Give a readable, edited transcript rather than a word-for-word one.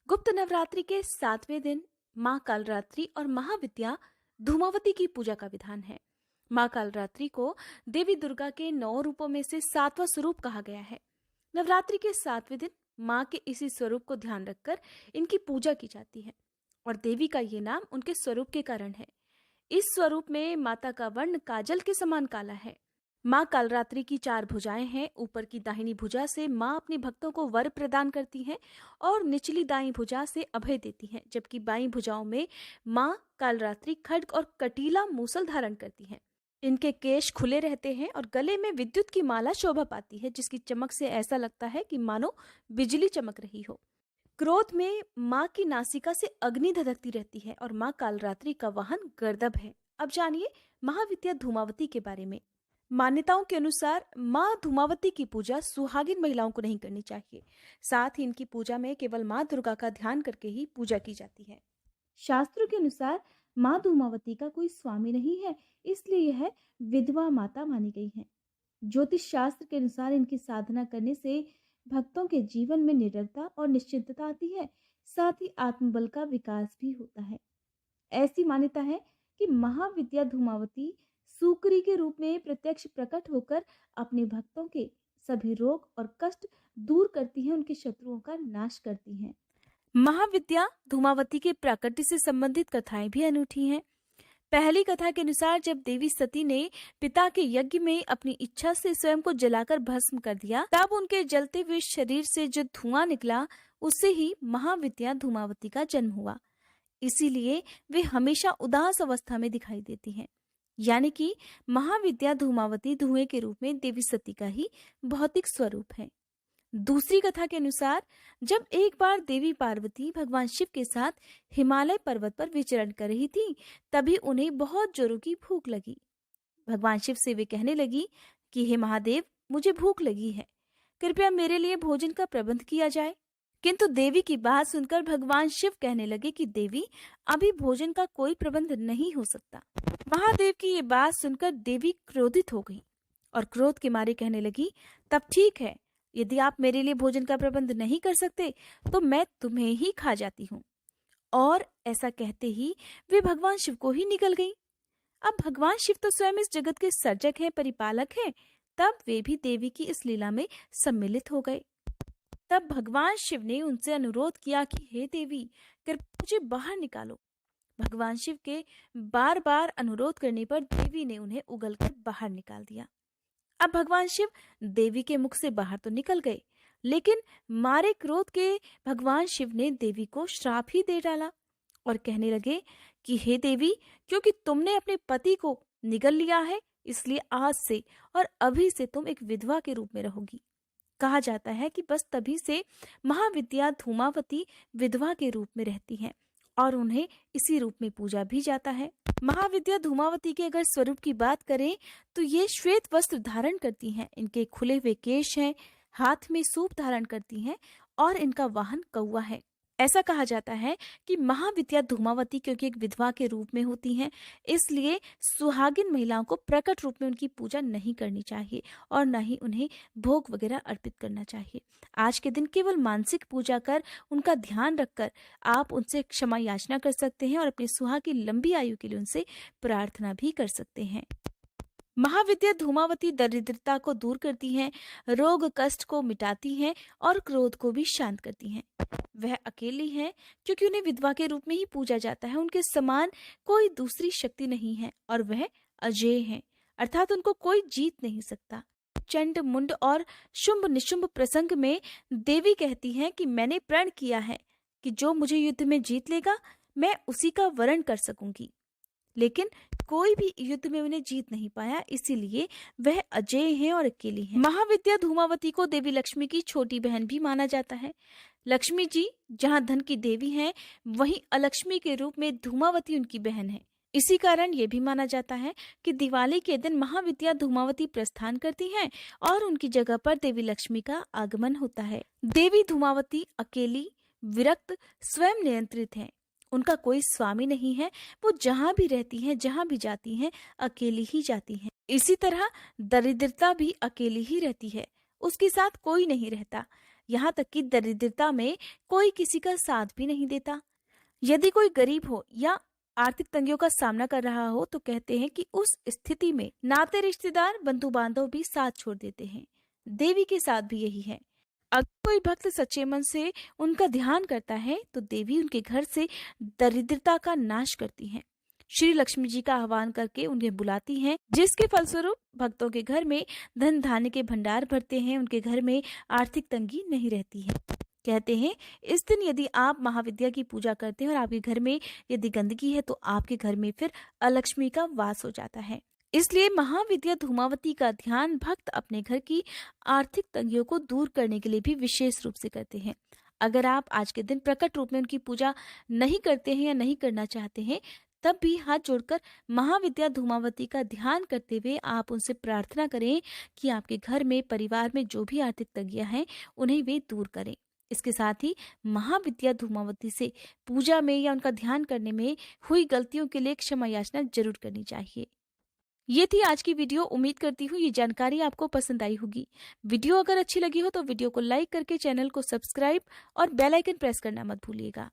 गुप्त नवरात्रि के 7वें दिन माँ कालरात्रि और महाविद्या धूमावती की पूजा का विधान है। माँ कालरात्रि को देवी दुर्गा के 9 रूपों में से 7वां स्वरूप कहा गया है। नवरात्रि के 7वें दिन माँ के इसी स्वरूप को ध्यान रखकर इनकी पूजा की जाती है और देवी का ये नाम उनके स्वरूप के कारण है। इस स्वरूप में माता का वर्ण काजल के समान काला है। माँ कालरात्रि की 4 भुजाएं हैं। ऊपर की दाहिनी भुजा से माँ अपने भक्तों को वर प्रदान करती हैं और निचली दाईं भुजा से अभय देती हैं, जबकि बाईं भुजाओं में माँ कालरात्रि खड्ग और कटीला मूसल धारण करती हैं। इनके केश खुले रहते हैं और गले में विद्युत की माला शोभा पाती है, जिसकी चमक से ऐसा लगता है कि मानो बिजली चमक रही हो। क्रोध में माँ की नासिका से अग्नि धधकती रहती है और माँ कालरात्रि का वाहन गर्दभ है। अब जानिए महाविद्या धूमावती के बारे में। मान्यताओं के अनुसार माँ धूमावती की पूजा सुहागिन महिलाओं को नहीं करनी चाहिए। साथ ही इनकी पूजा में केवल माँ दुर्गा का ध्यान करके ही पूजा की जाती है। शास्त्रों के अनुसार माँ धूमावती का कोई स्वामी नहीं है, इसलिए यह विधवा माता मानी गई है। ज्योतिष शास्त्र के अनुसार इनकी साधना करने से भक्तों के जीवन में निडरता और निश्चिंतता आती है, साथ ही आत्मबल का विकास भी होता है। ऐसी मान्यता है कि महाविद्या धूमावती सूकरी के रूप में प्रत्यक्ष प्रकट होकर अपने भक्तों के सभी रोग और कष्ट दूर करती हैं, उनके शत्रुओं का नाश करती हैं। महाविद्या धूमावती के प्राकट्य से संबंधित कथाएं भी अनूठी हैं। पहली कथा के अनुसार जब देवी सती ने पिता के यज्ञ में अपनी इच्छा से स्वयं को जलाकर भस्म कर दिया, तब उनके जलते हुए शरीर से जो धुआं निकला, उससे ही महाविद्या धूमावती का जन्म हुआ। इसीलिए वे हमेशा उदास अवस्था में दिखाई देती हैं। यानी कि महाविद्या धूमावती धुएं के रूप में देवी सती का ही भौतिक स्वरूप है। दूसरी कथा के अनुसार जब एक बार देवी पार्वती भगवान शिव के साथ हिमालय पर्वत पर विचरण कर रही थी, तभी उन्हें बहुत जोरों की भूख लगी। भगवान शिव से वे कहने लगी कि हे महादेव, मुझे भूख लगी है, कृपया मेरे लिए भोजन का प्रबंध किया जाए। किंतु देवी की बात सुनकर भगवान शिव कहने लगे कि देवी, अभी भोजन का कोई प्रबंध नहीं हो सकता। महादेव की ये बात सुनकर देवी क्रोधित हो गई और क्रोध के मारे कहने लगी, तब ठीक है, यदि आप मेरे लिए भोजन का प्रबंध नहीं कर सकते तो मैं तुम्हें ही खा जाती हूँ। और ऐसा कहते ही वे भगवान शिव को ही निकल गई। अब भगवान शिव तो स्वयं इस जगत के सर्जक हैं, परिपालक हैं, तब वे भी देवी की इस लीला में सम्मिलित हो गए। तब भगवान शिव ने उनसे अनुरोध किया कि हे देवी, कृपया मुझे बाहर निकालो। भगवान शिव के बार बार अनुरोध करने पर देवी ने उन्हें उगलकर बाहर निकाल दिया। अब भगवान शिव देवी के मुख से बाहर तो निकल गए, लेकिन मारे क्रोध के भगवान शिव ने देवी को श्राप ही दे डाला और कहने लगे कि हे देवी, क्योंकि तुमने अपने पति को निगल लिया है, इसलिए आज से और अभी से तुम एक विधवा के रूप में रहोगी। कहा जाता है कि बस तभी से महाविद्या धूमावती विधवा के रूप में रहती हैं और उन्हें इसी रूप में पूजा भी जाता है। महाविद्या धूमावती के अगर स्वरूप की बात करें तो ये श्वेत वस्त्र धारण करती हैं, इनके खुले हुए केश हैं, हाथ में सूप धारण करती हैं और इनका वाहन कौवा है। ऐसा कहा जाता है कि महाविद्या धूमावती क्योंकि एक विधवा के रूप में होती हैं, इसलिए सुहागिन महिलाओं को प्रकट रूप में उनकी पूजा नहीं करनी चाहिए और न ही उन्हें भोग वगैरह अर्पित करना चाहिए। आज के दिन केवल मानसिक पूजा कर उनका ध्यान रखकर आप उनसे क्षमा याचना कर सकते हैं और अपने सुहाग की लंबी आयु के लिए उनसे प्रार्थना भी कर सकते हैं। महाविद्या धूमावती दरिद्रता को दूर करती हैं, रोग कष्ट को मिटाती हैं और क्रोध को भी शांत करती हैं। वह अकेली हैं क्योंकि उन्हें विधवा के रूप में ही पूजा जाता है। उनके समान कोई दूसरी शक्ति नहीं है और वह अजेय हैं, अर्थात उनको कोई जीत नहीं सकता। चंड मुंड और शुंभ निशुंभ प्रसंग में देवी कहती हैं कि मैंने प्रण किया है कि जो मुझे युद्ध में जीत लेगा मैं उसी का वरण कर सकूंगी, लेकिन कोई भी युद्ध में उन्हें जीत नहीं पाया, इसीलिए वह अजेय हैं और अकेली हैं। महाविद्या धूमावती को देवी लक्ष्मी की छोटी बहन भी माना जाता है। लक्ष्मी जी जहाँ धन की देवी हैं, वहीं अलक्ष्मी के रूप में धूमावती उनकी बहन है। इसी कारण ये भी माना जाता है कि दिवाली के दिन महाविद्या धूमावती प्रस्थान करती हैं और उनकी जगह पर देवी लक्ष्मी का आगमन होता है। देवी धूमावती अकेली, विरक्त, स्वयं नियंत्रित हैं। उनका कोई स्वामी नहीं है। वो जहाँ भी रहती हैं, जहाँ भी जाती हैं, अकेली ही जाती हैं। इसी तरह दरिद्रता भी अकेली ही रहती है, उसके साथ कोई नहीं रहता। यहाँ तक कि दरिद्रता में कोई किसी का साथ भी नहीं देता। यदि कोई गरीब हो या आर्थिक तंगियों का सामना कर रहा हो तो कहते हैं कि उस स्थिति में नाते रिश्तेदार बंधु बांधव भी साथ छोड़ देते हैं। देवी के साथ भी यही है। अगर कोई भक्त सच्चे मन से उनका ध्यान करता है तो देवी उनके घर से दरिद्रता का नाश करती हैं। श्री लक्ष्मी जी का आह्वान करके उन्हें बुलाती हैं, जिसके फलस्वरूप भक्तों के घर में धन धान्य के भंडार भरते हैं, उनके घर में आर्थिक तंगी नहीं रहती है। कहते हैं इस दिन यदि आप महाविद्या की पूजा करते हैं और आपके घर में यदि गंदगी है तो आपके घर में फिर अलक्ष्मी का वास हो जाता है। इसलिए महाविद्या धूमावती का ध्यान भक्त अपने घर की आर्थिक तंगियों को दूर करने के लिए भी विशेष रूप से करते हैं। अगर आप आज के दिन प्रकट रूप में उनकी पूजा नहीं करते हैं या नहीं करना चाहते हैं, तब भी हाथ जोड़कर महाविद्या धूमावती का ध्यान करते हुए आप उनसे प्रार्थना करें कि आपके घर में परिवार में जो भी आर्थिक तंगियां हैं उन्हें वे दूर करें। इसके साथ ही महाविद्या धूमावती से पूजा में या उनका ध्यान करने में हुई गलतियों के लिए क्षमा याचना जरूर करनी चाहिए। ये थी आज की वीडियो। उम्मीद करती हूँ ये जानकारी आपको पसंद आई होगी। वीडियो अगर अच्छी लगी हो तो वीडियो को लाइक करके चैनल को सब्सक्राइब और बेल आइकन प्रेस करना मत भूलिएगा।